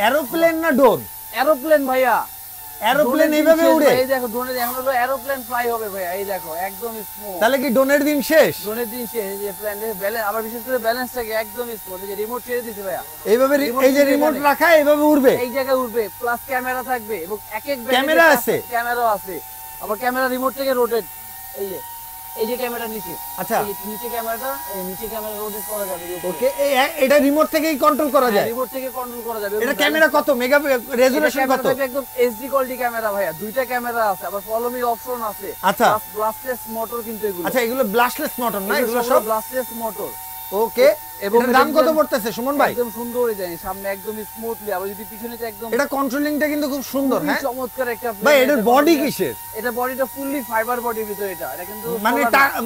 Aeroplane না drone? Aeroplane ভাইয়া, aeroplane এইভাবে উড়ে? এই দেখো ড্রোনের এখন হলো এরোপ্লেন ফ্লাই হবে ভাইয়া, এই দেখো একদম স্মুথ। তাহলে কি ড্রোনের দিন শেষ? ড্রোনের দিন শেষ। এই যে প্ল্যানের ব্যালেন্স, আবার বিশেষ করে ব্যালেন্সটাকে একদম স্মুথ। এই যে রিমোট ছেড়ে দিতে ভাইয়া, এইভাবে এই যে রিমোট রাখা এইভাবে উড়বে, এই জায়গায় উঠবে, প্লাস ক্যামেরা থাকবে এবং এক এক ক্যামেরা আছে, ক্যামেরাও আছে। আবার ক্যামেরা রিমোট থেকে রোটেট, এই যে ক্যামেরা নিচে, আচ্ছা এই নিচে ক্যামেরাটা, এই নিচে ক্যামেরা রোটেট করা যাবে। ওকে, এটা রিমোট থেকেই কন্ট্রোল করা যায়? রিমোট থেকে কন্ট্রোল করা যাবে। এটা ক্যামেরা কত মেগা রেজোলিউশন কত? একদম এইচডি কোয়ালিটি ক্যামেরা ভাইয়া, দুইটা ক্যামেরা আছে, আবার ফলো মি অপশন আছে। আচ্ছা, ব্লাস্টলেস মোটর কিন্তু এগুলো। আচ্ছা, এগুলো ব্লাস্টলেস মোটর না? এগুলো সব ব্লাস্টলেস মোটর। ওকে, এবং দাম কত পড়তেছে সুমন ভাই? একদম সুন্দর ডিজাইন, সামনে একদম স্মুথলি, আবার যদি পিছনেতে একদম। এটা কন্ট্রোলিংটা কিন্তু খুব সুন্দর। হ্যাঁ, চমৎকার একটা ভাই। এটার বডি কিসের? এটা বডিটা ফুললি ফাইবার বডির ভিতরে। এটা কিন্তু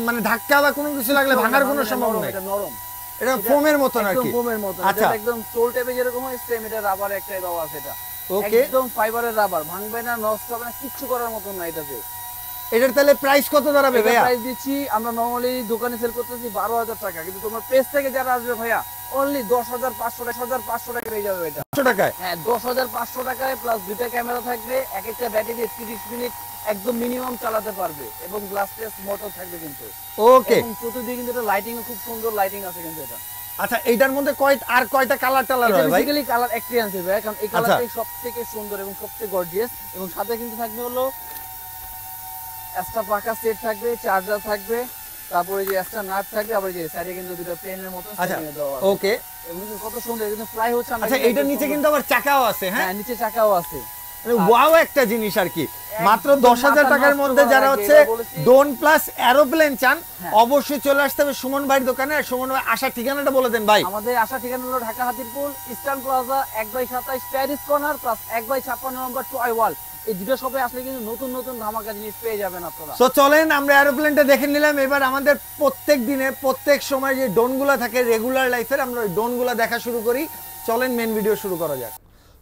মানে ধাক্কা বা কোনো কিছু লাগলে ভাঙার কোনো সম্ভাবনা নেই। এটা নরম, এটা ফোমের মত নাকি? একদম ফোমের মত। আচ্ছা, একদম সোল টাইপে যেরকম হয় সেম এটা রাবার একটাই দেওয়া আছে। এটা ওকে, একদম ফাইবারের রাবার, ভাঙবে না, নষ্ট হবে না, কিচ্ছু করার মত না এটাতে। এটার তাহলে প্রাইস কত দাঁড়াবে ভাইয়া? প্রাইস দিচ্ছি আমরা নরমালি দোকানে সেল করতেছি 12,000 টাকা, কিন্তু তোমার পেজ থেকে যারা আসবে ভাইয়া অনলি 10,500 টাকা পেয়ে যাবে এটা। 500 টাকায়? হ্যাঁ, 10,500 টাকায়, প্লাস দুইটা ক্যামেরা থাকবে, এক একটা ব্যাটারি 30 মিনিট একদম মিনিমাম চালাতে পারবে, এবং গ্লাসলেস মোটর থাকবে কিন্তু। ওকে, এবং চতুর্দিকে কিন্তু এটা লাইটিং খুব সুন্দর লাইটিং আছে কিন্তু এটা। আচ্ছা, এইটার মধ্যে কয়টা কালার টালার হয় ভাই? বেসিক্যালি কালার একটাই আছে ভাই, কারণ এই কালারটাই সবথেকে সুন্দর এবং সবচেয়ে গর্জিয়াস। এবং সাথে কিন্তু থাকবে হলো এক্সট্রা পাকা সেট থাকবে, চার্জার থাকবে, তারপরে যে এক্সট্রা নাট থাকবে, আবার যে সাইডে কিন্তু দুটো পেনের মতো সেটিং দেওয়া আছে। ওকে, এবং কত সুন্দর কিন্তু ফ্লাই হচ্ছে। আচ্ছা, এইটার নিচে কিন্তু আবার চাকাও আছে? হ্যাঁ, নিচে চাকাও আছে। ওয়াও একটা জিনিস আর কি। মাত্র 10,000 টাকার মধ্যে যারা হচ্ছে ড্রোন প্লাস এরোপ্লেন চান, অবশ্যই চলে আসতে হবে সুমন ভাইয়ের দোকানে। আর সুমন ভাই আসার ঠিকানাটা বলে দেন ভাই। আমাদের আসার ঠিকানা হলো Dhaka Hatirpool Eastern Plaza 1/27 Paris corner plus 1/56 নম্বর টয় ওয়াল। এই দুটো শপে আসলে কিন্তু নতুন নতুন ধামাকা জিনিস পেয়ে যাবেন আপনারা। তো চলেন, আমরা এরোপ্লেনটা দেখে নিলাম। এবার আমাদের প্রত্যেক দিনে প্রত্যেক সময় যে ড্রোনগুলো থাকে রেগুলার লাইফের, আমরা ওই ড্রোনগুলো দেখা শুরু করি। চলেন মেন ভিডিও শুরু করা যাক।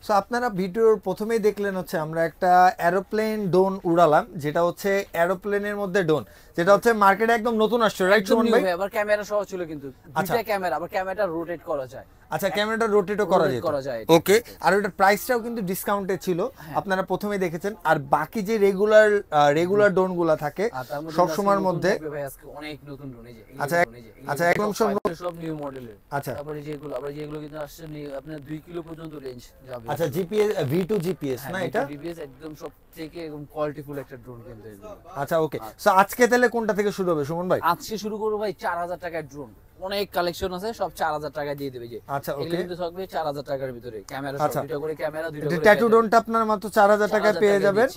সো আপনারা ভিডিওর প্রথমেই দেখলেন হচ্ছে আমরা একটা এরোপ্লেন ড্রোন উড়ালাম, যেটা হচ্ছে এরোপ্লেনের মধ্যে ড্রোন, যেটা হচ্ছে মার্কেটে একদম নতুন আসছে, রাইট সুমন ভাই? আবার ক্যামেরা সহ ছিল কিন্তু, দুইটা ক্যামেরা, আবার ক্যামেরাটা রোটেট করা যায়। আচ্ছা, ক্যামেরাটা রোটেটও করা যায়। ওকে, আর ওটার প্রাইসটাও কিন্তু ডিসকাউন্টে ছিল, আপনারা প্রথমেই দেখেছেন। আর বাকি যে রেগুলার ড্রোনগুলো থাকে সব সময়ের মধ্যে অনেক নতুন ড্রোন। এই যে আচ্ছা একদম সব নিউ মডেলের। আচ্ছা, তারপরে যেগুলো কিন্তু আসছে আপনার 2 কিলো পর্যন্ত রেঞ্জ যাবে। আচ্ছা, জিপিএস V2 জিপিএস না এটা? জিপিএস একদম সবথেকে একদম কোয়ালিটিফুল একটা ড্রোন কিন্তু এগুলো। আচ্ছা, ওকে। সো আজকে তাহলে কোনটা থেকে শুরু হবে সুমন ভাই? আজকে শুরু করব ভাই 4,000 টাকার ড্রোন। অনেক কালেকশন আছে, সব 4,000 টাকা দিয়ে দেবে। যে আচ্ছা, ওকে, কিন্তু থাকবে 4,000 টাকার ভিতরে ক্যামেরা সহ, দুটো করে ক্যামেরা, দুটো করে ট্যাটু ড্রোনটা আপনার মাত্র 4,000 টাকায় পেয়ে যাবেন।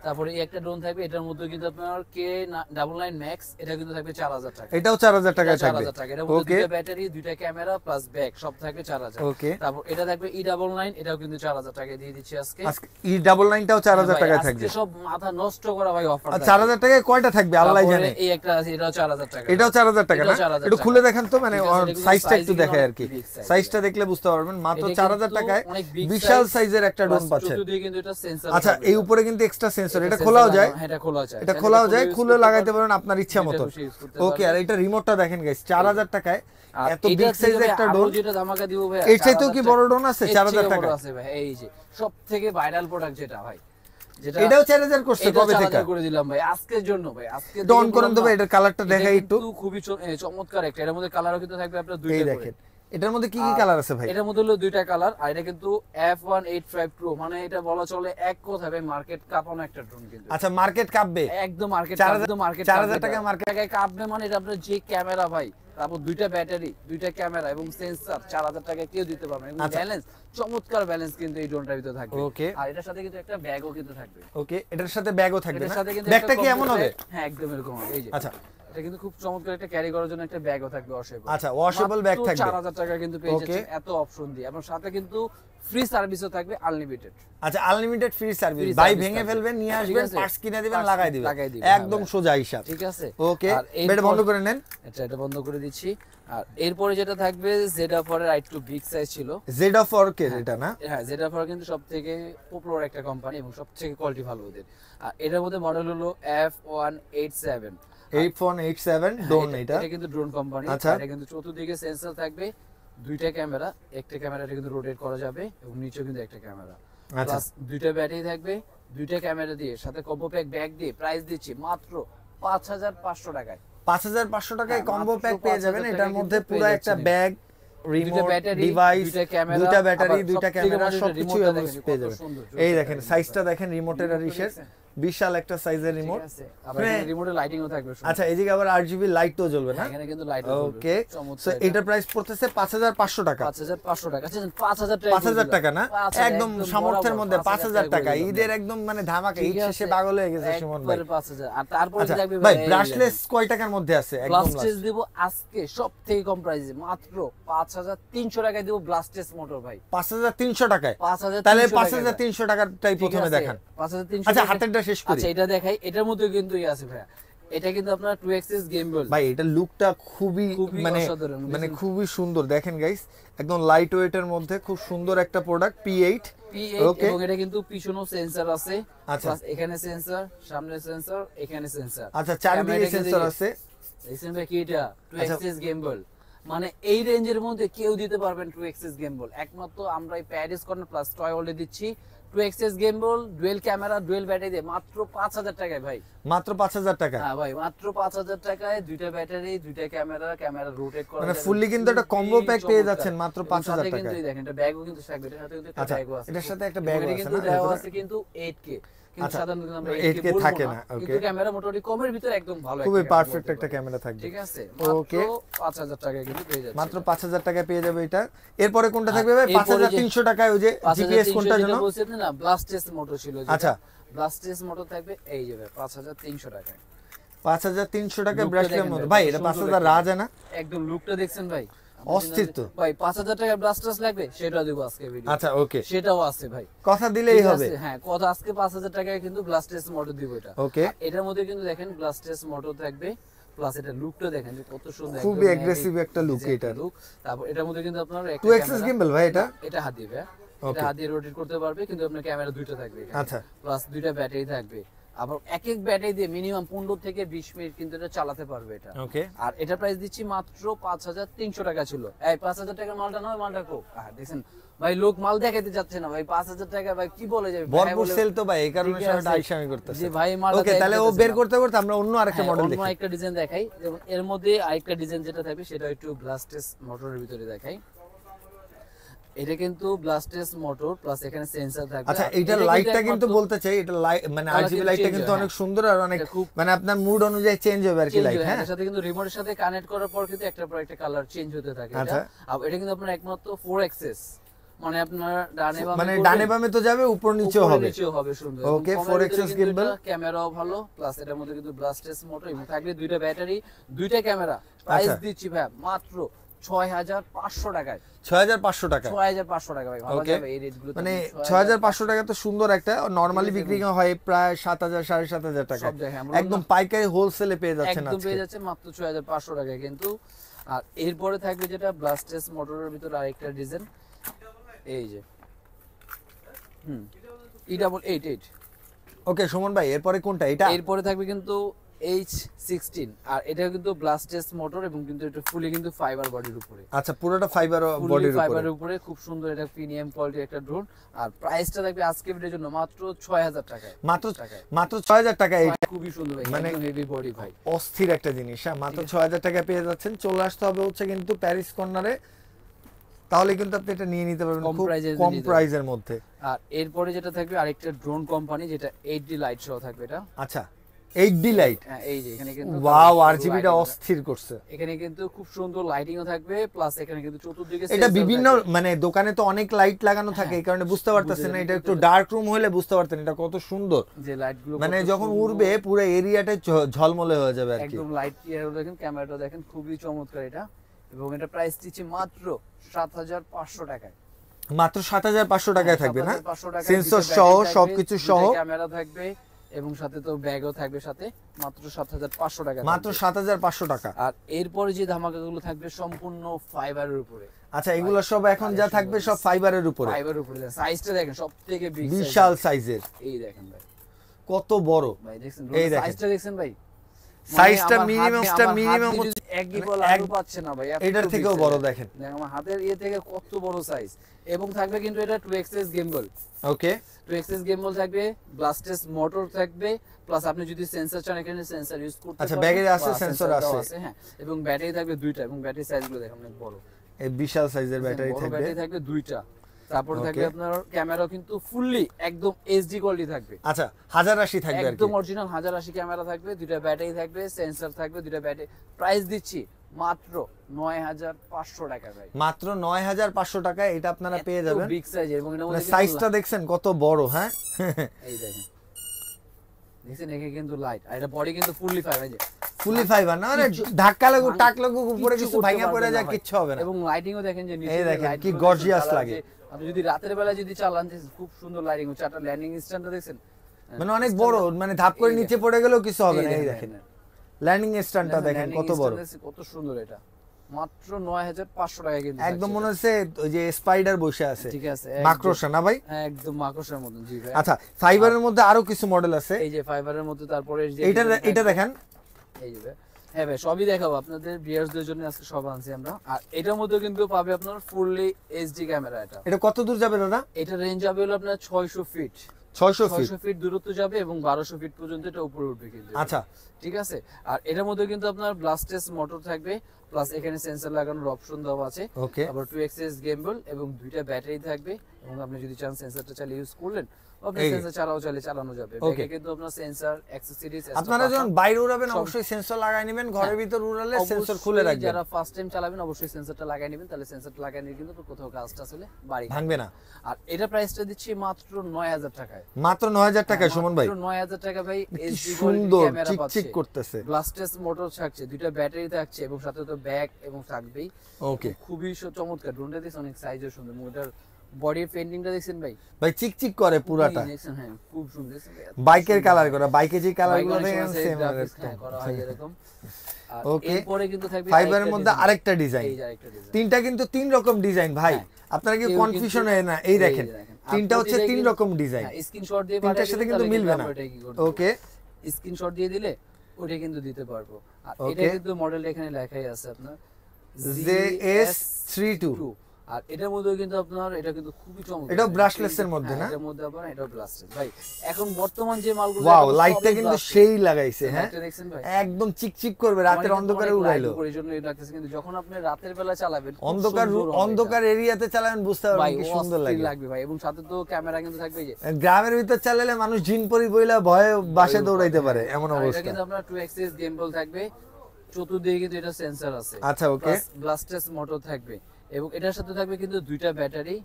তারপরে এই একটা ড্রোন থাকবে, এটার মধ্যে কিন্তু আপনার K99 Max, এটা কিন্তু থাকবে 4,000 টাকা। এটাও 4,000 টাকায় থাকবে। 4,000 টাকা। এর মধ্যে দুটো ব্যাটারি, দুটো ক্যামেরা প্লাস ব্যাগ সব থাকবে 4,000। ওকে, তারপর এটা থাকবে E99, এটাও কিন্তু 4,000 টাকা দিয়ে দিচ্ছি আজকে। E99টাও 4,000 টাকায় থাকবে। আজকে সব মাথা নষ্ট করা ভাই অফার। 4,000 টাকায় কয়টা থাকবে আল্লাহ জানে। এই একটা আছে, এটাও 4,000 টাকা। এটাও 4,000 টাকা না? একটু খুলে দেখেন তো, মানে সাইজটা একটু দেখায় আর কি, সাইজটা দেখলে বুঝতে পারবেন। মাত্র 4,000 টাকায় বিশাল সাইজের একটা ড্রোন পাচ্ছেন। আচ্ছা, এই উপরে কিন্তু এক্সট্রা সেন্সর, এটা খোলাও যায়? এটা খোলাও যায়, খুলে লাগাইতে পারেন আপনার ইচ্ছা মতো। ওকে, আর এটা রিমোটটা দেখেন গাইস, 4,000 টাকায় এত বিগ সাইজের একটা ড্রোন। যেটা ধামাকা দিব ভাই, এর চাইতেও কি বড় ড্রোন আছে 4,000 টাকা? আছে ভাই, এই যে সবথেকে ভাইরাল প্রোডাক্ট যেটা ভাই, যেটা এটাও 4,000 করছে কবে থেকে? করে দিলাম ভাই আজকের জন্য ভাই। আজকে ডন করেন তো ভাই, এটার কালারটা দেখাই একটু। খুবই চমৎকার একটা, এর মধ্যে কালারও কিন্তু থাকবে আপনার দুইটা করে। দেখেন এটার মধ্যে কি কি কালার আছে ভাই? এটার মধ্যে হলো দুইটা কালার, আর এটা কিন্তু F185 Pro, মানে এটা বলা চলে এক কথায় ভাই মার্কেট কাঁপানো একটা ড্রোন কিন্তু। আচ্ছা, মার্কেট কাঁপবে একদম, মার্কেট 4,000 টাকা মার্কেট কাঁপবে। মানে এটা আপনার যে ক্যামেরা ভাই, তারপর দুইটা ব্যাটারি, দুইটা ক্যামেরা এবং সেন্সর, 4,000 টাকা কেউ দিতে পারবে না। এবং ব্যালেন্স, চমৎকার ব্যালেন্স কিন্তু এই ড্রোনটার ভিতরে থাকবে। ওকে, আর এটার সাথে কিন্তু একটা ব্যাগও কিন্তু থাকবে। ওকে, এটার সাথে ব্যাগও থাকবে না? ব্যাগটা কি এমন হবে? হ্যাঁ, একদম এরকম হবে। এই যে আচ্ছা, এটা কিন্তু খুব চমৎকার একটা ক্যারি করার জন্য একটা ব্যাগও থাকবে, ওয়াশেবল। আচ্ছা, ওয়াশেবল ব্যাগ থাকবে। 4,000 টাকা কিন্তু পেয়ে যাচ্ছেন এত অপশন দিয়ে, এবং সাথে কিন্তু ফ্রি সার্ভিসও থাকবে আনলিমিটেড। আচ্ছা, আনলিমিটেড ফ্রি সার্ভিস, ভাই ভেঙে ফেলবেন, নিয়ে আসবেন, পার্টস কিনে দিবেন, লাগাই দিবেন, একদম সোজা হিসাব। ঠিক আছে, ওকে, এটা বন্ধ করে নেন। এটা বন্ধ করে দিচ্ছি। আর এরপরে যেটা থাকবে ZF4 এর একটু বিগ সাইজ ছিল। ZF4 কে এটা না? হ্যাঁ, ZF4 কিন্তু সবথেকে পপুলার একটা কোম্পানি এবং সবথেকে কোয়ালিটি ভালো ওদের। আর এটার মধ্যে মডেল হলো F187 ড্রোন। এটা কিন্তু ড্রোন কোম্পানি। এটা কিন্তু চতুর্দিকে সেন্সর থাকবে, দুইটা ক্যামেরা, একটা ক্যামেরাটা কিন্তু রোটেট করা যাবে এবং নিচেও কিন্তু একটা ক্যামেরা, আচ্ছা প্লাস দুইটা ব্যাটারি থাকবে, দুইটা ক্যামেরা দিয়ে সাথে কম্বো প্যাক ব্যাগ দিয়ে প্রাইস দিচ্ছি মাত্র 5500 টাকায়। 5500 টাকায় কম্বো মাত্র প্যাক পেয়ে যাবেন। 5000 এটার টাকায় মধ্যে কিন্তু পুরো পেয়ে একটা যাচ্ছেন। ব্যাগ, রিমোট, ডিভাইস, দুইটা ব্যাটারি, দুইটা ক্যামেরা, সবকিছু পেয়ে যাবেন। এই দেখেন সাইজটা দেখেন রিমোটের আর ইসের, বিশাল একটা সাইজের রিমোট। আবার এখানে রিমোটের লাইটিংও থাকবে। আচ্ছা এদিকে আবার আরজিবি লাইটও জ্বলবে না? এখানে কিন্তু লাইট ওকে, সো এটার প্রাইস পড়তেছে 5500 টাকা। 5500 টাকা। আচ্ছা 5000 টাকা, 5000 টাকা না, একদম সামর্থ্যের মধ্যে 5000 টাকা। ঈদের একদম মানে ধামাকা, ঈদ শেষে পাগল হয়ে গেছে সুমন ভাই। 5000। আর তারপরে থাকবে ভাই ব্রাশলেস কয় টাকার মধ্যে আছে? একদম ব্লাস্টেস দিব আজকে সবথেকে কম প্রাইসে মাত্র 5300 টাকায় দিব ব্লাস্টেস মোটর ভাই। 5300 টাকায়? 5300 তাহলে 5300 টাকারটাই প্রথমে দেখান। 5300। আচ্ছা হাতেরটা শেষ করি। আচ্ছা এটা দেখাই, এটার মধ্যে কিন্তু আছে ভাই, এটা কিন্তু আপনার 2 অ্যাক্সিস গেমবল ভাই। এটা লুকটা খুবই মানে মানে খুবই সুন্দর। দেখেন গাইস, একদম লাইট ওয়েটের মধ্যে খুব সুন্দর একটা প্রোডাক্ট P8। ওকে, এবং এটা কিন্তু পিছনেও সেন্সর আছে, প্লাস এখানে সেন্সর, সামনে সেন্সর, এখানে সেন্সর। আচ্ছা চারদিকে সেন্সর আছে। দেখছেন ভাই কি এটা 2 অ্যাক্সিস গেমবল, মানে এই রেঞ্জের মধ্যে কেউ দিতে পারবেন 2 অ্যাক্সিস গেমবল, একমাত্র আমরা এই প্যারিস কর্নার প্লাস টয় ওয়ার্ল্ডে দিচ্ছি 2 Axis গেমবল, dual camera, dual battery দিয়ে মাত্র 5000 টাকায় ভাই। মাত্র 5000 টাকা? হ্যাঁ ভাই মাত্র 5000 টাকায় দুইটা ব্যাটারি, দুইটা ক্যামেরা, ক্যামেরা রোটেট করা মানে ফুললি কিন্তু একটা কম্বো প্যাক পেয়ে যাচ্ছেন মাত্র 5000 টাকায়। কিন্তু দেখেন এটা ব্যাগও কিন্তু থাকবে, এটার সাথে কিন্তু একটা ব্যাগও আছে। এটার সাথে একটা ব্যাগ আছে না? কিন্তু দেওয়া আছে কিন্তু 8K, কিন্তু সাধারণত আমরা 8K থাকে না। ওকে, কিন্তু ক্যামেরা মোটামুটি কমের ভিতরে একদম ভালো, খুবই পারফেক্ট একটা ক্যামেরা থাকবে। ঠিক আছে, ওকে, মাত্র 5000 টাকায় কিন্তু পেয়ে যাচ্ছে। মাত্র 5000 টাকায় পেয়ে যাবে এটা। এরপরে কোনটা থাকবে ভাই? 5300 টাকায় ওই যে জিপিএস কোনটার জন্য বলছেন না, ব্লাস্টেস মোটর ছিল যেটা। আচ্ছা ব্লাস্টেস মোটর থাকবে এই যে ভাই 5300 টাকায়। 5300 টাকায় ব্রাশলের মধ্যে ভাই, এটা 5000 রাজা না? একদম লুকটা দেখছেন ভাই, অস্থির তো ভাই। 5000 টাকা ব্লাস্টার্স লাগবে সেটা দেব আজকে ভিডিও। আচ্ছা ওকে, সেটাও আছে ভাই, কথা দিলেই হবে। হ্যাঁ কথা, আজকে 5000 টাকায় কিন্তু ব্লাস্টার্স মোটর দিব এটা। ওকে, এটার মধ্যে কিন্তু দেখেন ব্লাস্টার্স মোটর থাকবে, প্লাস এটা লুকটা দেখেন যে কত সুন্দর, খুবই অ্যাগ্রেসিভ একটা লুক এটা। তারপর এটার মধ্যে কিন্তু আপনার একটা 2 অ্যাক্সিস গিম্বল ভাই এটা? এটা হাত দিবে, এটা হাত দিয়ে রোটেট করতে পারবে, কিন্তু আপনার ক্যামেরা দুইটা থাকবে এখানে। আচ্ছা, প্লাস দুইটা ব্যাটারি থাকবে, আবার এক এক ব্যাটারি দিয়ে মিনিমাম 15 থেকে 20 মিনিট কিন্তু এটা চালাতে পারবে এটা। ওকে, আর এটা প্রাইস দিচ্ছি মাত্র 5300 টাকা ছিল। এই 5000 টাকার মালটা নয়, মালটা কো দেখেন ভাই, লোক মাল দেখাইতে যাচ্ছে না ভাই। 5000 টাকা ভাই কি বলে যাবে, ভরপুর সেল তো ভাই, এই কারণে সবাই আইসামি করতেছে যে ভাই মালটা। ওকে, তাহলে ও বের করতে করতে আমরা অন্য আরেকটা মডেল দেখি, অন্য একটা ডিজাইন দেখাই। যেমন এর মধ্যে আরেকটা ডিজাইন যেটা থাকবে সেটা একটু ব্লাস্টেস মোটরের ভিতরে দেখাই। এটা কিন্তু ব্লাস্টেস মোটর প্লাস এখানে সেন্সর থাকবে। আচ্ছা এটা লাইটটা কিন্তু বলতে চাই, এটা মানে আরজিবি লাইটটা কিন্তু অনেক সুন্দর আর অনেক মানে আপনার মুড অনুযায়ী চেঞ্জ হবে আর কি লাইট। হ্যাঁ, এর সাথে কিন্তু রিমোটের সাথে কানেক্ট করার পর কিন্তু একটার পর একটা কালার চেঞ্জ হতে থাকে এটা। আচ্ছা, আর এটা কিন্তু আপনার একমাত্র 4 অ্যাক্সেস, মানে আপনার ডানে বামে, মানে ডানে বামে তো যাবে, উপর নিচেও হবে। নিচেও হবে সুন্দর। ওকে, 4 অ্যাক্সেস গিম্বল, ক্যামেরাও ভালো, প্লাস এটার মধ্যে কিন্তু ব্লাস্টেস মোটর এবং থাকবে দুইটা ব্যাটারি, দুইটা ক্যামেরা। প্রাইস দিচ্ছি ভাই মাত্র 6500 টাকায়। 6500 টাকা? 6500 টাকা ভাই, ভালো যাবে এই রেটগুলো। মানে 6500 টাকা তো সুন্দর একটা, নরমালি বিক্রি হয় প্রায় 7000 7500 টাকা, একদম পাইকারি হোলসেলে পেয়ে যাচ্ছেন আজকে। একদম পেয়ে যাচ্ছে মাত্র 6500 টাকায় কিন্তু। আর এরপরে থাকবে যেটা ব্লাস্টেস মোটরের ভিতর আরেকটা ডিজাইন, এই যে E88। ওকে সুমন ভাই, এরপরে কোনটা? এটা এরপরে থাকবে কিন্তু H16, আর এটা কিন্তু ব্লাস্টেস মোটর এবং কিন্তু এটা ফুলি কিন্তু ফাইবার বডির উপরে। আচ্ছা, পুরোটা ফাইবার বডির উপরে, ফাইবারের উপরে, খুব সুন্দর, এটা প্রিমিয়াম কোয়ালিটির একটা ড্রোন। আর প্রাইসটা থাকবে আজকে ভিডিওর জন্য মাত্র 6000 টাকায়। মাত্র 6000 টাকায়। এটা খুবই সুন্দর ভাই, মানে একদম হেভি বডি ভাই, অস্থির একটা জিনিস। হ্যাঁ, মাত্র 6000 টাকায় পেয়ে যাচ্ছেন। চলে আসতে হবে হচ্ছে কিন্তু প্যারিস কর্নারে, তাহলে কিন্তু আপনি এটা নিয়ে নিতে পারবেন কম প্রাইজের মধ্যে। আর এরপরে যেটা থাকবে আরেকটা ড্রোন কোম্পানি, যেটা 8D লাইট সহ থাকবে এটা। আচ্ছা, 8D লাইট? হ্যাঁ, এই যে এখানে কিন্তু ওয়াও, আরজিবিটা অস্থির করছে। এখানে কিন্তু খুব সুন্দর লাইটিংও থাকবে, প্লাস এখানে কিন্তু চতুর্দিকে এটা বিভিন্ন মানে দোকানে তো অনেক লাইট লাগানো থাকে, এই কারণে বুঝতে পারতেছেন না। এটা একটু ডার্ক রুম হলে বুঝতে পারতেন এটা কত সুন্দর, যে লাইটগুলো মানে যখন উড়বে পুরো এরিয়াটা ঝলমলে হয়ে যাবে আর কি। একদম লাইট ক্লিয়ার। দেখেন ক্যামেরাটা দেখেন, খুবই চমৎকার এটা। এবং এটা প্রাইস দিচ্ছি মাত্র 7500 টাকায়। মাত্র 7500 টাকায় থাকবে না? সেন্সর সহ সবকিছু সহ ক্যামেরা থাকবে এবং সাথে তো ব্যাগও থাকবে সাথে, মাত্র 7500 টাকা। মাত্র 7500 টাকা। আর এরপরে যে ধামাকাগুলো থাকবে সম্পূর্ণ ফাইবারের উপরে। আচ্ছা, এগুলো সব এখন যা থাকবে সব ফাইবারের উপরে? ফাইবারের উপরে। সাইজটা দেখেন, সবথেকে বিশাল সাইজের। এই দেখেন ভাই কত বড় ভাই, দেখছেন এই সাইজটা দেখছেন ভাই, সাইজটা মিনিমাম এক গিবল আরো পাচ্ছে না ভাই, এটার থেকেও বড় দেখেন, আমার হাতের থেকে কত বড় সাইজ। এবং থাকবে কিন্তু এটা 2xs গিম্বল। ওকে, 2xs গিম্বল থাকবে, ব্লাস্টেস মোটর থাকবে, প্লাস আপনি যদি সেন্সর চান এখানে সেন্সর ইউজ করতে পারবেন। আচ্ছা, ব্যাগে আছে সেন্সর আছে, হ্যাঁ, এবং ব্যাটারি থাকবে দুইটা, এবং ব্যাটারি সাইজগুলো দেখেন অনেক বড়, এই বিশাল সাইজের ব্যাটারি থাকবে, ব্যাটারি থাকবে দুইটা। তারপরে থাকবে আপনার ক্যামেরা কিন্তু ফুললি একদম এইচডি কোয়ালিটি থাকবে। আচ্ছা, 1080 থাকবে আর কি, একদম অরিজিনাল 1080 ক্যামেরা থাকবে, দুইটা ব্যাটারি থাকবে, সেন্সর থাকবে, দুইটা ব্যাটারি। প্রাইস দিচ্ছি মাত্র 9500 টাকা ভাই, মাত্র 9500 টাকায় এটা আপনারা পেয়ে যাবেন। বিগ সাইজ, এবং এর মধ্যে সাইজটা দেখছেন কত বড়, হ্যাঁ এই দেখেন, দেখছেন এখানে কিন্তু লাইট, আর এটা বডি কিন্তু ফুললি ফাইবার, ফুললি ফাইবার না, মানে ধাক্কা লাগু টাক লাগু উপরে কিছু ভাঙা পড়ে যায় কিচ্ছু হবে না। এবং লাইটিংও দেখেন যে নিচে, এই দেখেন কি গর্জিয়াস লাগে। আপনি যদি রাতের বেলা যদি চালান খুব সুন্দর লাইটিং হচ্ছে। একটা ল্যান্ডিং স্ট্যান্ডটা দেখছেন, মানে অনেক বড়, মানে ধাপ করে নিচে পড়ে গেলেও কিছু হবে না। এই দেখেন ল্যান্ডিং স্ট্যান্ডটা দেখেন কত বড়, কত সুন্দর। এটা মাত্র 9500 টাকা কিন্তু, একদম মনে হচ্ছে ওই যে স্পাইডার বসে আছে, ঠিক আছে, মাকড়সা না ভাই? হ্যাঁ, একদম মাকড়সার মতন। জি ভাই। আচ্ছা, ফাইবারের মধ্যে আরো কিছু মডেল আছে, এই যে ফাইবারের মধ্যে, তারপরে এটা দেখেন, এই যে হ্যাঁ ভাই, সবই দেখাবো আপনাদের ভিউয়ার্সদের জন্য, আজকে সব আনছি আমরা। আর এটার মধ্যে কিন্তু পাবে আপনার ফুললি এইচডি ক্যামেরা। এটা কত দূর যাবে দাদা? এটা রেঞ্জ যাবে হলো আপনার 600 ফিট, 600 ফিট দূরত্ব যাবে, এবং 1200 ফিট পর্যন্ত এটা উপরে উঠবে কিন্তু। আচ্ছা, ঠিক আছে। আর এটার মধ্যে কিন্তু আপনার ব্লাস্টেস মোটর থাকবে, প্লাস এখানে সেন্সর লাগানোর অপশন দেওয়া আছে। ওকে, আবার 2xs গিম্বল, এবং দুইটা ব্যাটারি থাকবে, এবং আপনি যদি চান সেন্সরটা চালিয়ে ইউজ করলেন, আপনি সেন্সর চালানো যাবে। ব্যাগে কিন্তু আপনার সেন্সর অ্যাকসেসরিজ, আপনারা যখন বাইরে উড়াবেন অবশ্যই সেন্সর লাগাই নেবেন, ঘরের ভিতর উড়ালে সেন্সর খুলে রাখবেন। যারা ফার্স্ট টাইম চালাবেন অবশ্যই সেন্সরটা লাগাই নেবেন, তাহলে সেন্সরটা লাগাই নিলে কিন্তু কোথাও কাজটা আসলে বাড়ি ভাঙবে না। আর এটা প্রাইসটা দিচ্ছি মাত্র 9000 টাকায়, মাত্র 9000 টাকায় সুমন ভাই, মাত্র 9000 টাকা ভাই। এইচডি সুন্দর চিকচিক করতেছে, ব্লাস্টেস মোটর থাকছে, দুইটা ব্যাটারি থাকছে, এবং সাথে তো ব্যাগ এবং থাকবেই। ওকে, খুবই চমৎকার। ড্রোনটা দেখছেন অনেক সাইজও সুন্দর, মোটর বডির পেইন্টিংটা দেখছেন ভাই, ভাই চিকচিক করে পুরাটা, দেখছেন? হ্যাঁ, খুব সুন্দর। বাইকের কালার করা, বাইকে যে কালারগুলো দেখেন সেম করা হয় এরকম। আর ওকে, এরপরে কিন্তু থাকবে ফাইবারের মধ্যে আরেকটা ডিজাইন, এই যে আরেকটা ডিজাইন, তিনটা কিন্তু তিন রকম ডিজাইন ভাই, আপনারা কি কনফিউশন হয় না? এই দেখেন তিনটা হচ্ছে তিন রকম ডিজাইন, স্ক্রিনশট দিয়ে তিনটার সাথে কিন্তু মিলবে না। ওকে, স্ক্রিনশট দিয়ে দিলে ওটা কিন্তু দিতে পারবো। আর এটা কিন্তু মডেল এখানে লেখাই আছে আপনার JS32, আর এটার মধ্যে কিন্তু আপনার এটা কিন্তু খুবই চমৎকার, এটা ব্রাশলেস এর মধ্যে না? এটার মধ্যে আপনার এটা ব্রাশলেস ভাই। এখন বর্তমান যে মালগুলো, ওয়াও, লাইটটা কিন্তু সেই লাগাইছে, হ্যাঁ এটা দেখছেন ভাই, একদম চিকচিক করবে, রাতের অন্ধকারে উড়াইলো। এর জন্য এটা লাগতেছে, কিন্তু যখন আপনি রাতের বেলা চালাবেন, অন্ধকার এরিয়াতে চালাবেন, বুঝতে পারবেন কি সুন্দর লাগবে ভাই। এবং সাথে তো ক্যামেরা কিন্তু থাকবে, যে গ্রামের ভিতর চালালে মানুষ জিন পরি বইলা ভয়ে বাসে দৌড়াইতে পারে এমন এটা অবস্থা। কিন্তু আপনার 2xs গিম্বল থাকবে, চতুর্দিকে কিন্তু এটা সেন্সর আছে। আচ্ছা, ওকে, ব্লাস্টেস মোটর থাকবে, এবং এটার সাথে থাকবে কিন্তু দুইটা ব্যাটারি,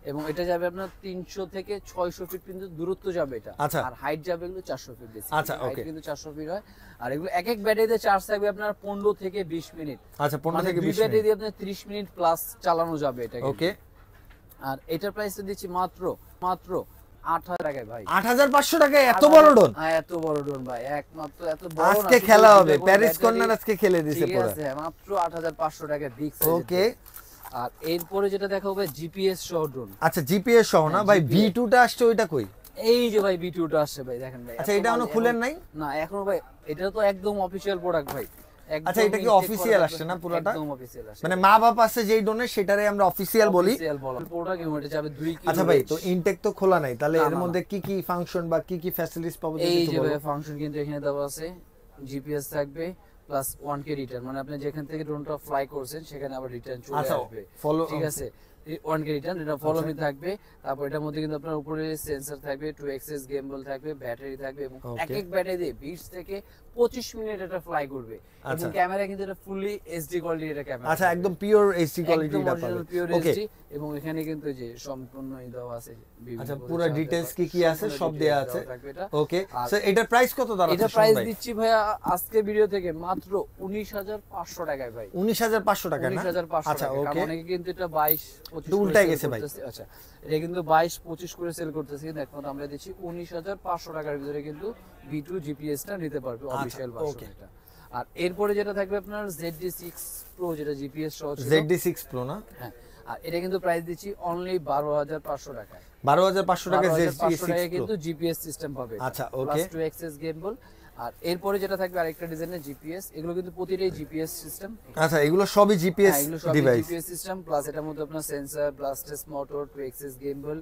এবং এটা যাবে আপনার 300 থেকে 600 ফিট কিন্তু দূরত্ব যাবে এটা। আচ্ছা, আর হাইট যাবে এগুলো 400 ফিট বেশি। আচ্ছা, ওকে, কিন্তু 400 ফিট হয়। আর এগুলো এক এক ব্যাটারিতে চার্জ থাকবে আপনার 15 থেকে 20 মিনিট। আচ্ছা, 15 থেকে 20 ব্যাটারি মিনিট দিয়ে আপনার 30 মিনিট প্লাস চালানো যাবে এটা। ওকে, আর এটার প্রাইসটা দিচ্ছি মাত্র 8000 টাকায় ভাই। 8500 টাকায় এত বড় ড্রোন? হ্যাঁ, এত বড় ড্রোন ভাই, একমাত্র এত বড়। আজকে খেলা হবে, প্যারিস কর্নার আজকে খেলে দিছে পুরো। ঠিক আছে, মাত্র 8500 টাকায় বিগ সাইজ। ওকে, আর এরপরে যেটা দেখাবো জিপিএস সহ ড্রোন। আচ্ছা, জিপিএস সহ না ভাই? V2 টা আসছে, ওইটা কই? এই যে ভাই V2 টা আসছে ভাই, দেখেন ভাই। আচ্ছা, এটা এখনো খুলেন নাই? না, এখনো ভাই, এটা তো একদম অফিশিয়াল প্রোডাক্ট ভাই। আচ্ছা, এটা কি অফিশিয়াল আসছে না পুরোটা? একদম অফিশিয়াল আসছে, মানে মা বাপ আছে যেই ড্রোনে সেটারে আমরা অফিশিয়াল বলি। পুরোটা কি এটা যাবে 2 কিলো। আচ্ছা ভাই, তো ইনটেক তো খোলা নাই, তাহলে এর মধ্যে কি কি ফাংশন বা কি কি ফ্যাসিলিটিস পাবো? এই যে ভাই ফাংশন কিন্তু এখানে দেওয়া আছে, জিপিএস থাকবে, প্লাস 1K রিটার্ন, মানে আপনি যেখান থেকে ড্রোনটা ফ্লাই করছেন সেখানে আবার রিটার্ন চলে আসবে। ঠিক আছে, 1K রিটার্ন, এটা ফলো মি থাকবে। তারপর এটার মধ্যে কিন্তু আপনার উপরে সেন্সর থাকবে, 2xs গিম্বল থাকবে, ব্যাটারি থাকবে, এবং এক এক ব্যাটারি দিয়ে 20 থেকে 25 মিনিট এটা ফ্লাই করবে। এবং ক্যামেরা কিন্তু এটা ফুললি এইচডি কোয়ালিটি এটা ক্যামেরা। আচ্ছা, একদম পিওর এইচডি কোয়ালিটি এটা পাবে। ওকে, এবং এখানে কিন্তু যে সম্পূর্ণ দেওয়া আছে, আচ্ছা, পুরো ডিটেইলস কি কি আছে সব দেয়া আছে। ওকে, সো এটার প্রাইস কত দাঁড়াচ্ছে? এটা প্রাইস দিচ্ছি ভাইয়া আজকে ভিডিও থেকে মাত্র 19500 টাকায় ভাই। 19500 টাকা না? 19500। আচ্ছা, ওকে, অনেকে কিন্তু এটা 22-25 উল্টাই গেছে ভাই। আচ্ছা, এটা কিন্তু 22-25 করে সেল করতেছে, কিন্তু এখন আমরা দিচ্ছি 19500 টাকার ভিতরে কিন্তু V2 জিপিএস টা নিতে পারবে অফিশিয়াল ভার্সন এটা। আর এরপরে যেটা থাকবে আপনার ZD6 Pro, যেটা জিপিএস সহ ছিল। ZD6 Pro না? হ্যাঁ, আর এটা কিন্তু প্রাইস দিচ্ছি অনলি 12500 টাকায়। 12500 টাকা ZD6 Pro কিন্তু জিপিএস সিস্টেম পাবে। আচ্ছা, ওকে, প্লাস 2xs গিম্বল। আর এরপরে যেটা থাকবে আরেকটা ডিজাইনের জিপিএস, এগুলো কিন্তু প্রতিটাই জিপিএস সিস্টেম। আচ্ছা, এগুলো সবই GPS device, GPS system plus এটার মধ্যে আপনার sensor, ব্লাস্টেস motor, two axis gimbal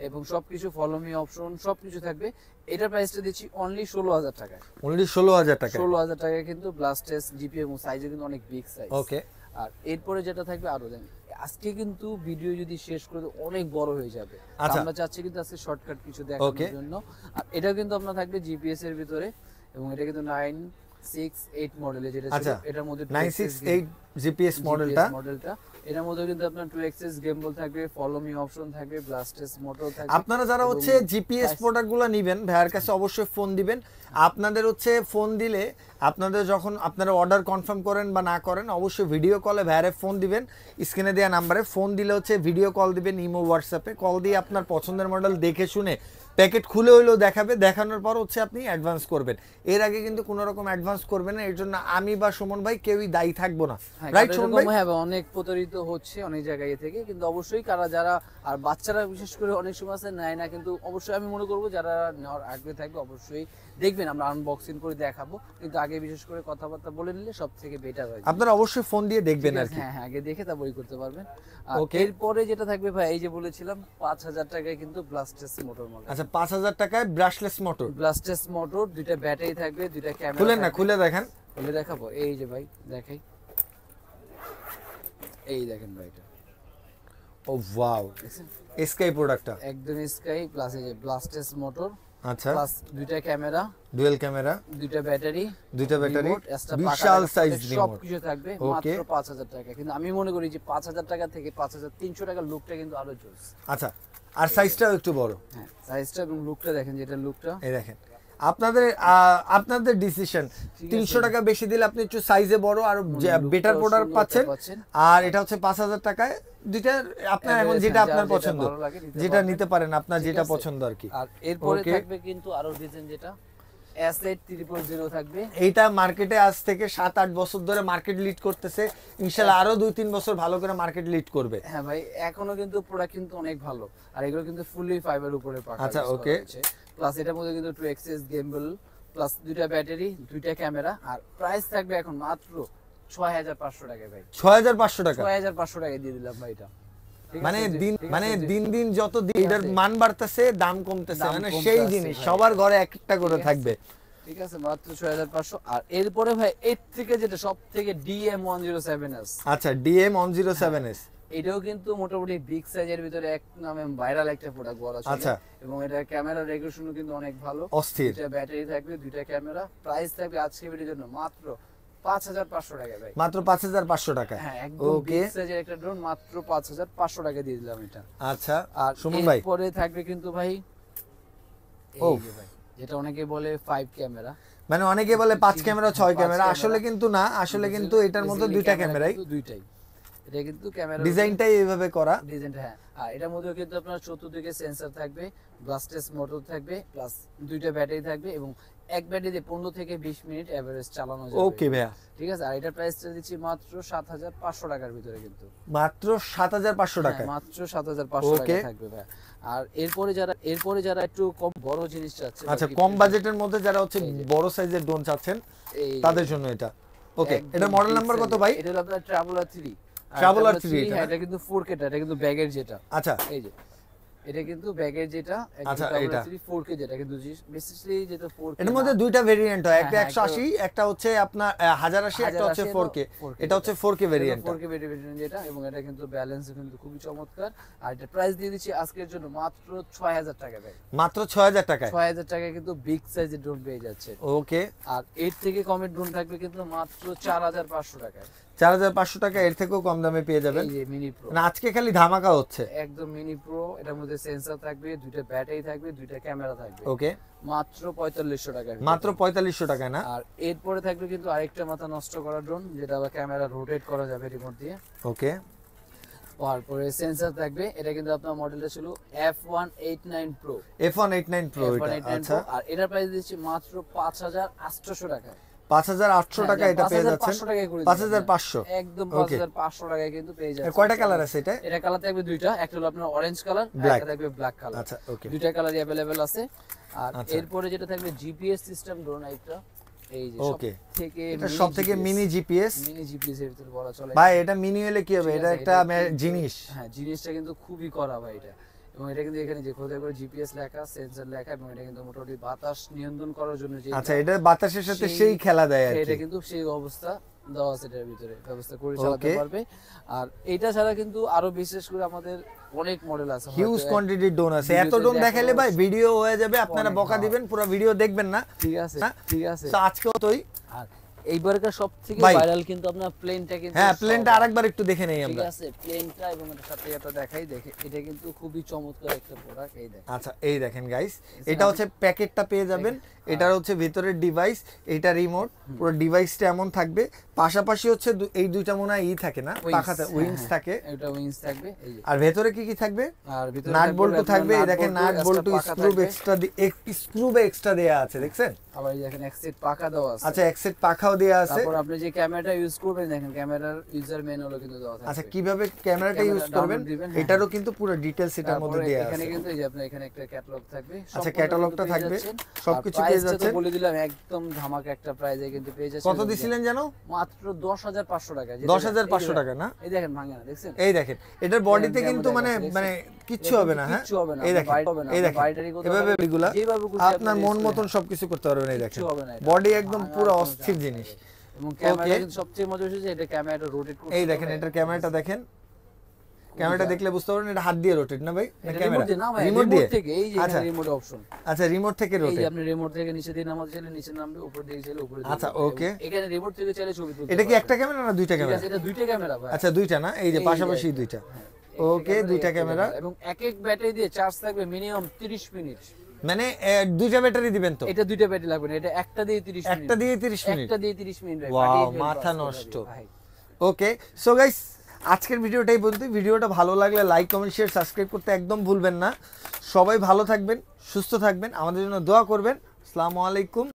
এবং সবকিছু ফলো মি অপশন সবকিছু থাকবে। এটার প্রাইসটা দিচ্ছি অনলি 16000 টাকায়। অনলি 16000 টাকা। 16000 টাকায় কিন্তু ব্লাস্টেস জিপিএস এবং সাইজে কিন্তু অনেক বিগ সাইজ। ওকে। আর এরপরে যেটা থাকবে আরো দেন, আজকে কিন্তু ভিডিও যদি শেষ করে অনেক বড় হয়ে যাবে, আমরা চাচ্ছি কিন্তু আজকে শর্টকাট কিছু দেখানোর জন্য। আর এটা কিন্তু আপনার থাকবে জিপিএস এর ভিতরে এবং এটা কিন্তু 968 মডেলের, যেটা ছিল এটার মধ্যে 968 জিপিএস মডেলটা। এটার মধ্যে কিন্তু আপনার 2 এক্সিস গিম্বল থাকবে, ফলো মি অপশন থাকবে, ব্লাস্টেস মোটর থাকবে। আপনারা যারা হচ্ছে জিপিএস প্রোডাক্টগুলো নেবেন ভাইয়ার কাছে অবশ্যই ফোন দিবেন। আপনাদের হচ্ছে ফোন দিলে আপনাদের যখন আপনারা অর্ডার কনফার্ম করেন বা না করেন অবশ্যই ভিডিও কলে ভাইয়ারে ফোন দিবেন, স্ক্রিনে দেওয়া নাম্বারে ফোন দিলে হচ্ছে ভিডিও কল দিবেন, ইমো হোয়াটসঅ্যাপে কল দিয়ে আপনার পছন্দের মডেল দেখে শুনে প্যাকেট খুলে হইলেও দেখাবে, দেখানোর পর হচ্ছে আপনি অ্যাডভান্স করবেন। এর আগে কিন্তু কোনো রকম অ্যাডভান্স করবেন না, এর জন্য আমি বা সুমন ভাই কেউই দায়ী থাকবো না। রাইট সুমন ভাই? হ্যাঁ, অনেক প্রতারিত হচ্ছে অনেক জায়গায় থেকে, কিন্তু অবশ্যই যারা আর বাচ্চারা বিশেষ করে অনেক সময় আছে নেয় না, কিন্তু অবশ্যই আমি মনে করবো যারা নেওয়ার আগ্রহ থাকবে অবশ্যই দেখবেন, আমরা আনবক্সিং করে দেখাবো, কিন্তু আগে বিশেষ করে কথাবার্তা বলে নিলে সব থেকে বেটার হয়। আপনারা অবশ্যই ফোন দিয়ে দেখবেন আর কি। হ্যাঁ, আগে দেখে তা বই করতে পারবেন। আর এরপরে যেটা থাকবে ভাই, এই যে বলেছিলাম 5000 টাকায় কিন্তু ব্লাস্টেস মোটর মডেল। আচ্ছা, 5000 টাকায় ব্রাশলেস মোটর, ব্লাস্টেস মোটর, দুইটা ব্যাটারি থাকবে, দুইটা ক্যামেরা। খুলেন না, খুলে দেখেন। খুলে দেখাবো, এই যে ভাই দেখাই, এই দেখেন ভাই এটা। ও ওয়াও, স্কাই প্রোডাক্টটা একদম স্কাই প্লাস এই যে ব্লাস্টেস মোটর। আচ্ছা, প্লাস দুইটা ক্যামেরা, ডুয়াল ক্যামেরা, দুইটা ব্যাটারি, বিশাল সাইজ রিমোট, সবকিছু থাকবে মাত্র 5000 টাকা। কিন্তু আমি মনে করি যে 5000 টাকা থেকে 5300 টাকার লুকটা কিন্তু আরো জোস। আচ্ছা, আর সাইজটাও একটু বড়। হ্যাঁ, সাইজটা এবং লুকটা দেখেন, যেটা লুকটা এই দেখেন। আপনাদের ডিসিশন, 300 টাকা বেশি দিলে আপনি একটু সাইজে বড় আর বেটার প্রোডাক্ট পাচ্ছেন। আর এটা হচ্ছে 5000 টাকায়, দুইটা আপনার এখন যেটা আপনার পছন্দ, যেটা নিতে পারেন আপনার যেটা পছন্দ আর কি। আর এরপরে থাকবে কিন্তু আরো ডিজাইন, যেটা S8000 থাকবে। এইটা মার্কেটে আজ থেকে 7-8 বছর ধরে মার্কেট লিড করতেছে, ইনশাআল্লাহ আরো 2-3 বছর ভালো করে মার্কেট লিড করবে। হ্যাঁ ভাই, এখনো কিন্তু প্রোডাক্ট কিন্তু অনেক ভালো, আর এগুলো কিন্তু ফুললি ফাইবার উপরে পাকা। আচ্ছা, ওকে। প্লাস এটার মধ্যে কিন্তু 2 এক্সিস গিম্বল প্লাস দুইটা ব্যাটারি, দুইটা ক্যামেরা। আর প্রাইস থাকবে এখন মাত্র 6500 টাকায় ভাই। 6500 টাকা? 6500 টাকায় দিয়ে দিলাম ভাই এটা। মানে দিন দিন যত এটার মান বাড়তেছে দাম কমতেছে, মানে সেই জিনিস সবার ঘরে একটা করে থাকবে। ঠিক আছে, মাত্র 6500। আর এরপরে ভাই এর থেকে যেটা সবথেকে DM107S। আচ্ছা, DM107S, এটাও কিন্তু মোটামুটি বিগ সাইজের ভিতরে এক নামে ভাইরাল একটা প্রোডাক্ট বলা চলে। আচ্ছা, এবং এটা ক্যামেরা রেজোলিউশনও কিন্তু অনেক ভালো, অস্থির। দুইটা ব্যাটারি থাকবে, দুইটা ক্যামেরা। প্রাইস থাকবে আজকে ভিডিওর জন্য মাত্র 5500 টাকা ভাই। মাত্র 5500 টাকা? হ্যাঁ, একদম বিগ সাইজের একটা ড্রোন, মাত্র 5500 টাকা দিয়ে দিলাম এটা। আচ্ছা, আর সুমন ভাই পরে থাকবে কিন্তু ভাই এই যে ভাই, যেটা অনেকে বলে 5 ক্যামেরা, মানে অনেকে বলে 5 ক্যামেরা 6 ক্যামেরা, আসলে কিন্তু না, আসলে কিন্তু এটার মধ্যে দুইটা ক্যামেরাই, দুইটাই। এটা কিন্তু ক্যামেরা ডিজাইনটাই এইভাবে করা, ডিজাইনটা। হ্যাঁ, আর এটার মধ্যে কিন্তু আপনার চতুর্দিকে সেন্সর থাকবে, ব্লাস্টেস মোটর থাকবে, প্লাস দুইটা ব্যাটারি থাকবে এবং এক ব্যাটারিতে 15 থেকে 20 মিনিট এভারেজ চালানো যাবে। ওকে ভাইয়া, ঠিক আছে। আর এটা প্রাইসটা দিচ্ছি মাত্র 7500 টাকার ভিতরে, কিন্তু মাত্র 7500 টাকা, মাত্র 7500 টাকা থাকবে ভাই। আর এরপরে যারা একটু কম বড় জিনিস চাচ্ছে, আচ্ছা কম বাজেটের মধ্যে যারা হচ্ছে বড় সাইজের ড্রোন চাচ্ছেন তাদের জন্য এটা। ওকে, এটা মডেল নাম্বার কত ভাই? এটা হলো আপনার ট্রাভেলার 3। ট্রাভেলার 3, এটা কিন্তু 4K, এটা কিন্তু ব্যাগের যেটা। আচ্ছা, এই যে এটা কিন্তু ব্যাগের যেটা, আচ্ছা এটা 4K যেটা, কিন্তু বেসিক্যালি যেটা 4K। এর মধ্যে দুইটা ভেরিয়েন্ট হয়, একটা 180, একটা হচ্ছে আপনার 1080, একটা হচ্ছে 4K। এটা হচ্ছে 4K ভেরিয়েন্ট, 4K ভেরিয়েন্ট যেটা, এবং এটা কিন্তু ব্যালেন্স কিন্তু খুবই চমৎকার। আর এটা প্রাইস দিয়ে দিচ্ছি আজকের জন্য মাত্র 6000 টাকা ভাই। মাত্র 6000 টাকায় 6000 টাকায় কিন্তু বিগ সাইজের ড্রোন পেয়ে যাচ্ছে। ওকে। আর এর থেকে কমের ড্রোন থাকবে কিন্তু মাত্র 4500 টাকায়। 4500 টাকা, এর থেকেও কম দামে পেয়ে যাবেন। এই যে মিনি প্রো, না আজকে খালি ধামাকা হচ্ছে, একদম মিনি প্রো। এটার মধ্যে সেন্সর থাকবে, দুইটা ব্যাটারি থাকবে, দুইটা ক্যামেরা থাকবে। ওকে, মাত্র 4500 টাকা, মাত্র 4500 টাকায় না? আর এরপরে থাকবে কিন্তু আরেকটা মাথা নষ্ট করা ড্রোন, যেটা আবার ক্যামেরা রোটেট করা যাবে রিমোট দিয়ে। ওকে, তারপরে সেন্সর থাকবে। এটা কিন্তু আপনার মডেলটা ছিল F189 Pro। F189 Pro এটা। আচ্ছা, আর এটার প্রাইস দিচ্ছি মাত্র 5800 টাকা। 5800 টাকা এটা পেয়ে যাচ্ছেন। 5500, একদম 5500 টাকায় কিন্তু পেয়ে যাচ্ছেন। কয়টা কালার আছে এটা? এটা কালার থাকবে দুইটা, একটা হলো আপনার অরেঞ্জ কালার, একটা থাকবে ব্ল্যাক কালার। আচ্ছা, ওকে, দুইটা কালারই अवेलेबल আছে। আর এরপরে যেটা থাকবে জিপিএস সিস্টেম ড্রোন, একটা এই যে ওকে থেকে এটা সবথেকে মিনি জিপিএস এর ভিতরে বলা চলে ভাই। এটা মিনি হলে কি হবে, এটা একটা জিনিস। হ্যাঁ, জিনিসটা কিন্তু খুবই কড়া ভাই এটা। এবং এটা কিন্তু এখানে যে খোদাই করে জিপিএস লেখা, সেন্সর লেখা, এবং এটা কিন্তু মোটামুটি বাতাস নিয়ন্ত্রণ করার জন্য যে আচ্ছা, এটা বাতাসের সাথে সেই খেলা দেয় আর এটা কি। কিন্তু সেই অবস্থা দেওয়া আছে এটার ভিতরে, ব্যবস্থা করে চালাতে পারবে। আর এটা ছাড়া কিন্তু আরো বিশেষ করে আমাদের অনেক মডেল আছে, হিউজ কোয়ান্টিটির ড্রোন আছে। এত ড্রোন দেখাইলে ভাই ভিডিও হয়ে যাবে, আপনারা বকা দিবেন, পুরো ভিডিও দেখবেন না। ঠিক আছে, ঠিক আছে। তো আজকেও তোই আর এইবারকার সবথেকে ভাইরাল কিন্তু আপনার প্লেনটা কিন্তু, হ্যাঁ প্লেনটা আরেকবার একটু দেখে নেই আমরা। ঠিক আছে, প্লেনটা এবং এর সাথে এটা দেখাই, দেখে এটা কিন্তু খুবই চমৎকার একটা প্রোডাক্ট। এই দেখেন, আচ্ছা এই দেখেন গাইস, এটা হচ্ছে প্যাকেটটা পেয়ে যাবেন। এটার হচ্ছে ভিতরের ডিভাইস, এটা রিমোট, পুরো ডিভাইসটা এমন থাকবে। পাশাপাশি হচ্ছে এই দুইটা মনে হয় থাকে না, পাখাতে উইংস থাকে, এটা উইংস থাকবে। এই যে আর ভেতরে কি কি থাকবে, আর ভিতরে নাট বল্টু থাকবে। এই দেখেন নাট বল্টু, স্ক্রু এক্সট্রা দেয়া আছে, দেখছেন? আবার এই দেখেন এক সেট পাখা দেওয়া আছে। আচ্ছা, এক সেট পাখাও দেয়া আছে। তারপর আপনি যে ক্যামেরাটা ইউজ করবেন, দেখেন ক্যামেরার ইউজার ম্যানুয়ালও কিন্তু দেওয়া আছে। আচ্ছা, কিভাবে ক্যামেরাটা ইউজ করবেন এটারও কিন্তু পুরো ডিটেইলস এটার মধ্যে দেয়া আছে। এখানে কিন্তু এই যে আপনার এখানে একটা ক্যাটালগ থাকবে। আচ্ছা, ক্যাটালগটা থাকবে, সবকিছু পেয়ে যাচ্ছেন। বলে দিলাম একদম ধামাকা একটা প্রাইসে কিন্তু পেয়ে যাচ্ছেন। কত দিছিলেন জানো? মাত্র 10500 টাকা। 10500 টাকা না? এই দেখেন ভাঙা না, দেখছেন? এই দেখেন এটার বডিতে কিন্তু মানে কিচ্ছু হবে না। হ্যাঁ, এই দেখেন, এই দেখেন এভাবে এগুলা আপনার মন মতন সবকিছু করতে পারবেন। এই দেখেন বডি একদম পুরো অস্থির জিনিস। এবং ক্যামেরা কিন্তু সবচেয়ে মজা হচ্ছে এটা ক্যামেরাটা রোটেট করতে। এই দেখেন এটার ক্যামেরাটা দেখেন, ক্যামেরাটা দেখলে বুঝতে পারবেন এটা হাত দিয়ে রোটেট না ভাই, ক্যামেরা রিমোট দিয়ে থেকে। এই যে এখানে রিমোট অপশন। আচ্ছা, রিমোট থেকে রোটেট। এই যে আপনি রিমোট থেকে নিচে দিয়ে নামাতে চাইলে নিচে নামবে, উপর দিকে চাইলে উপরে দিকে। আচ্ছা, ওকে। এখানে রিমোট থেকে চাইলে ছবি তুলতে। এটা কি একটা ক্যামেরা না দুইটা ক্যামেরা? এটা দুইটা ক্যামেরা ভাই। আচ্ছা, দুইটা না? এই যে পাশাপাশি দুইটা। ওকে, দুইটা ক্যামেরা এবং এক এক ব্যাটারি দিয়ে চার্জ থাকবে মিনিমাম 30 মিনিট। মানে দুইটা ব্যাটারি দিবেন তো? এটা দুইটা ব্যাটারি লাগবে না, এটা একটা দিয়ে 30 মিনিট। একটা দিয়ে 30 মিনিট? একটা দিয়ে 30 মিনিট। ওয়াও, মাথা নষ্ট। ওকে, সো গাইস আজকের ভিডিওটাই বলতে, ভিডিওটা ভালো লাগলে লাইক, কমেন্ট, শেয়ার, সাবস্ক্রাইব করতে একদম ভুলবেন না। সবাই ভালো থাকবেন, সুস্থ থাকবেন, আমাদের জন্য দোয়া করবেন। আসসালামু আলাইকুম।